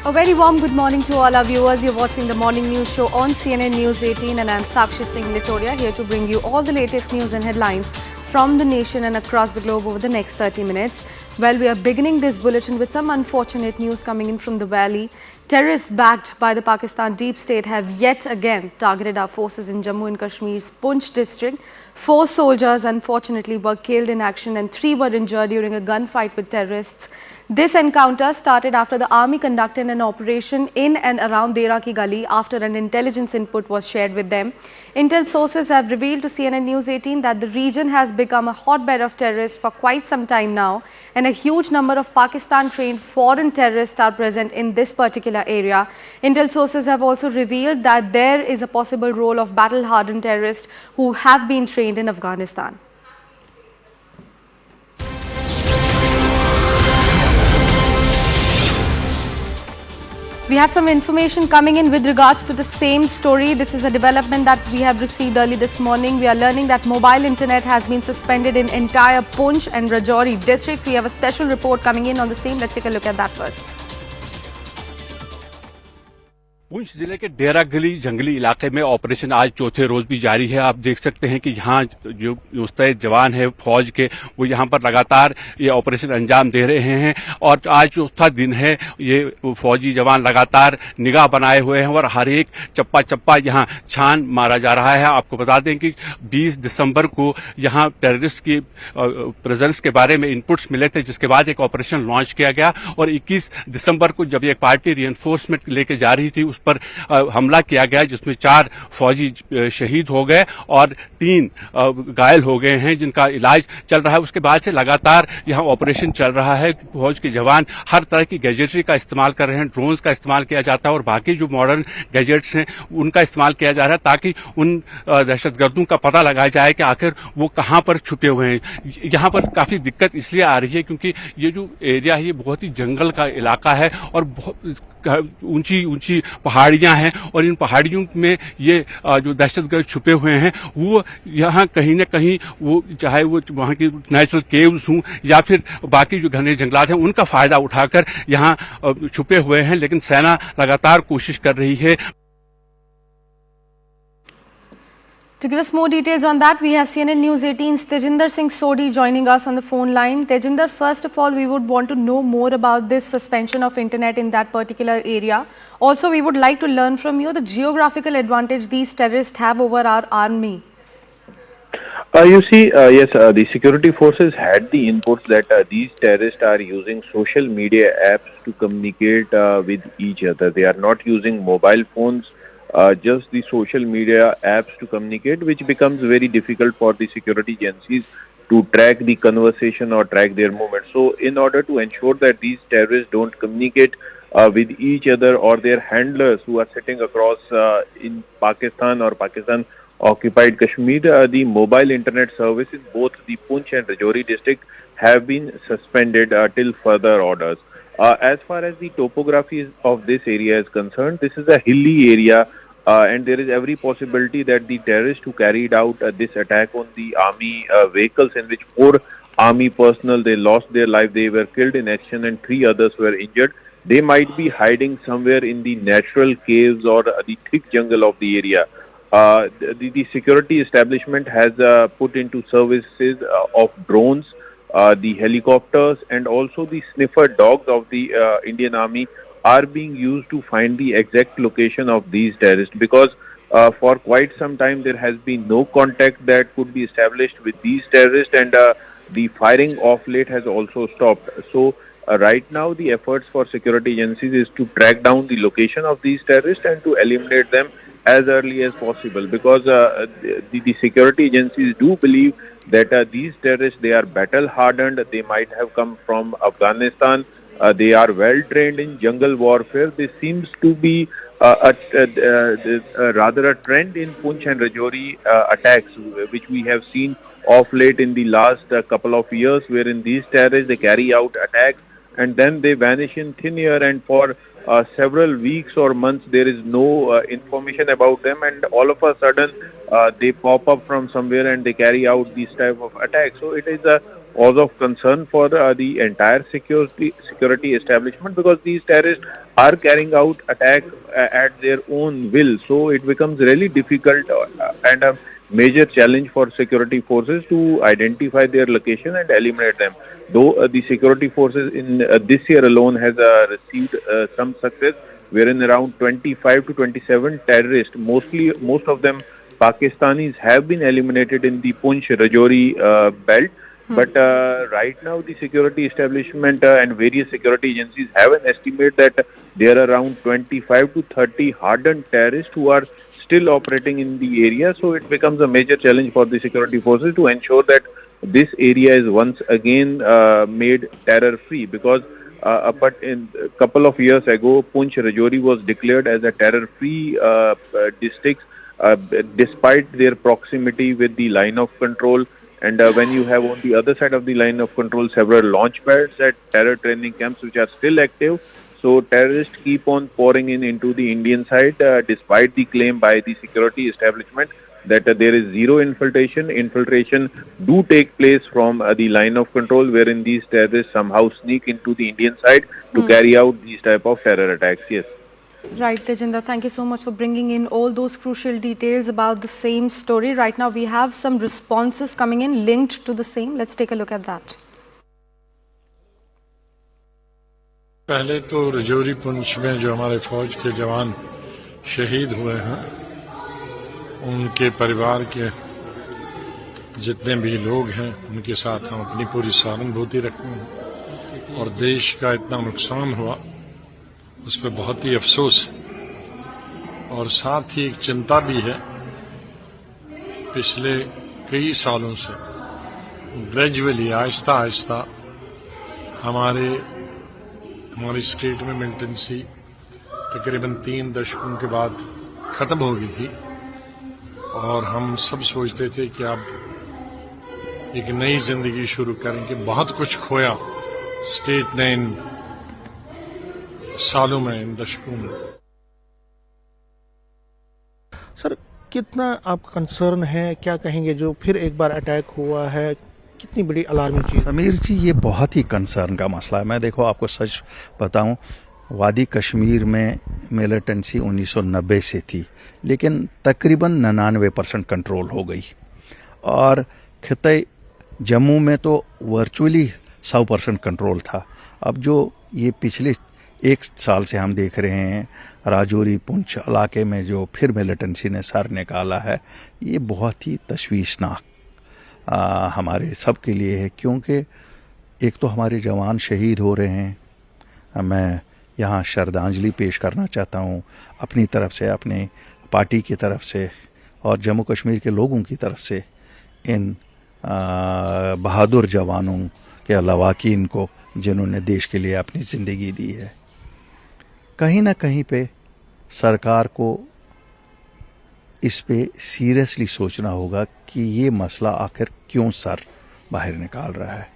A very warm good morning to all our viewers. You're watching the morning news show on CNN News 18 and I'm Sakshi Singh Litoria here to bring you all the latest news and headlines from the nation and across the globe over the next 30 minutes. Well, we are beginning this bulletin with some unfortunate news coming in from the valley. Terrorists backed by the Pakistan deep state have yet again targeted our forces in Jammu and Kashmir's Poonch district. 4 soldiers unfortunately were killed in action and 3 were injured during a gunfight with terrorists. This encounter started after the army conducted an operation in and around Dera Ki Gali after an intelligence input was shared with them. Intel sources have revealed to CNN News 18 that the region has become a hotbed of terrorists for quite some time now, and a huge number of Pakistan-trained foreign terrorists are present in this particular area. Intel sources have also revealed that there is a possible role of battle-hardened terrorists who have been trained in Afghanistan. We have some information coming in with regards to the same story. This is a development that we have received early this morning. We are learning that mobile internet has been suspended in entire Poonch and Rajouri districts. We have a special report coming in on the same. Let's take a look at that first. पूंछ जिले के डेरा गली जंगली इलाके में operation आज चौथे रोज भी जारी है। आप देख सकते हैं कि यहाँ जो मुस्तैद जवान है फौज के, वो यहाँ पर लगातार ये ऑपरेशन अंजाम दे रहे हैं और आज चौथा दिन है। ये फौजी जवान लगातार निगाह बनाए हुए हैं और हर एक चप्पा चप्पा यहाँ छान मारा जा रहा है। आपको बता दें कि 20 दिसंबर को यहाँ टेररिस्ट की प्रेजेंस के बारे में इनपुट्स मिले थे, जिसके बाद एक ऑपरेशन लॉन्च किया गया और 21 दिसंबर को जब एक पार्टी रीएनफोर्समेंट लेके जा रही थी, उस पर हमला किया गया, जिसमें 4 फौजी शहीद हो गए और 3 घायल हो गए हैं, जिनका इलाज चल रहा है। उसके बाद से लगातार यहां ऑपरेशन चल रहा है। फौज के जवान हर तरह की गैजेटरी का इस्तेमाल कर रहे हैं, ड्रोन्स का इस्तेमाल किया जाता है और बाकी जो मॉडर्न गैजेट्स हैं उनका इस्तेमाल किया जा रहा है, ताकि उन दहशतगर्दों का पता लगाया जाए कि आखिर वो कहां पर छुपे हुए हैं। यहां पर काफी दिक्कत इसलिए आ रही है क्योंकि ये जो एरिया है ये बहुत ही जंगल का इलाका है और बहुत ऊंची ऊंची पहाड़ियां हैं और इन पहाड़ियों में ये जो दहशतगर्द छुपे हुए हैं वो यहाँ कहीं न कहीं वो चाहे वो वहाँ की नेचुरल केव्स हों या फिर बाकी जो घने जंगलात हैं उनका फायदा उठाकर यहाँ छुपे हुए हैं। लेकिन सेना लगातार कोशिश कर रही है। To give us more details on that, we have CNN News 18's Tejinder Singh Sodhi joining us on the phone line. Tejinder, first of all, we would want to know more about this suspension of internet in that particular area. Also, we would like to learn from you the geographical advantage these terrorists have over our army. The security forces had the inputs that these terrorists are using social media apps to communicate with each other. They are not using mobile phones. Just the social media apps to communicate, which becomes very difficult for the security agencies to track the conversation or track their movements. So in order to ensure that these terrorists don't communicate with each other or their handlers who are sitting across in Pakistan or Pakistan occupied Kashmir, the mobile internet service in both the Poonch and Rajouri district have been suspended till further orders. As far as the topography of this area is concerned, this is a hilly area and there is every possibility that the terrorists who carried out this attack on the army vehicles, in which 4 army personnel, they lost their life, they were killed in action and 3 others were injured. They might be hiding somewhere in the natural caves or the thick jungle of the area. The security establishment has put into services of drones, the helicopters and also the sniffer dogs of the Indian Army are being used to find the exact location of these terrorists, because for quite some time there has been no contact that could be established with these terrorists, and the firing of late has also stopped. So right now the efforts for security agencies is to track down the location of these terrorists and to eliminate them as early as possible, because the security agencies do believe that these terrorists, they are battle hardened, they might have come from Afghanistan, they are well trained in jungle warfare. This seems to be rather a trend in Poonch and Rajouri attacks, which we have seen of late in the last couple of years, wherein these terrorists, they carry out attacks and then they vanish in thin air, and for several weeks or months there is no information about them, and all of a sudden they pop up from somewhere and they carry out these type of attacks. So it is cause of concern for the entire security establishment, because these terrorists are carrying out attack at their own will. So it becomes really difficult and a major challenge for security forces to identify their location and eliminate them. Though the security forces in this year alone has received some success, wherein around 25 to 27 terrorists, most of them Pakistanis, have been eliminated in the Poonch Rajouri belt. But right now, the security establishment and various security agencies have an estimate that there are around 25 to 30 hardened terrorists who are still operating in the area. So it becomes a major challenge for the security forces to ensure that this area is once again made terror-free, because but in a couple of years ago, Poonch Rajouri was declared as a terror-free district, despite their proximity with the line of control. And when you have on the other side of the line of control several launch pads at terror training camps which are still active, so terrorists keep on pouring into the Indian side, despite the claim by the security establishment that there is zero infiltration. Infiltration do take place from the line of control, wherein these terrorists somehow sneak into the Indian side to carry out these type of terror attacks. Yes. Right, Tejinder, thank you so much for bringing in all those crucial details about the same story. Right now, we have some responses coming in linked to the same. Let's take a look at that. पहले तो रजौरी पुंछ में जो हमारे फौज के जवान शहीद हुए हैं, उनके परिवार के जितने भी लोग हैं, उनके साथ हम अपनी पूरी सहानुभूति रखते हैं। और देश का इतना नुकसान हुआ, उस पर बहुत ही अफसोस और साथ ही एक चिंता भी है। पिछले कई सालों से ग्रेजुअली, आहिस्ता आहिस्ता हमारी स्टेट में मिलिटेंसी तकरीबन 3 दशकों के बाद खत्म हो गई थी, और हम सब सोचते थे कि अब एक नई जिंदगी शुरू करेंगे। बहुत कुछ खोया स्टेट ने इन सालों में, इन दशकों में। सर, कितना आप कंसर्न है, क्या कहेंगे जो फिर एक बार अटैक हुआ है, कितनी बड़ी अलार्मिंग चीज? समीर जी, ये बहुत ही कंसर्न का मसला है। मैं देखो आपको सच बताऊं, वादी कश्मीर में मिलिटेंसी 1990 से थी, लेकिन तकरीबन 99% कंट्रोल हो गई, और खिते जम्मू में तो वर्चुअली 100% कंट्रोल था। अब जो ये पिछले 1 साल से हम देख रहे हैं, राजौरी पुंछ इलाके में जो फिर मिलिटेंसी ने सर निकाला है, ये बहुत ही तशवीशनाक हमारे सब के लिए है, क्योंकि एक तो हमारे जवान शहीद हो रहे हैं। मैं यहाँ श्रद्धांजलि पेश करना चाहता हूँ अपनी तरफ से, अपने पार्टी की तरफ से और जम्मू कश्मीर के लोगों की तरफ से इन बहादुर जवानों के लवाकीन को, जिन्होंने देश के लिए अपनी ज़िंदगी दी है। कहीं ना कहीं पे सरकार को इस पे सीरियसली सोचना होगा कि ये मसला आखिर क्यों सर बाहर निकाल रहा है।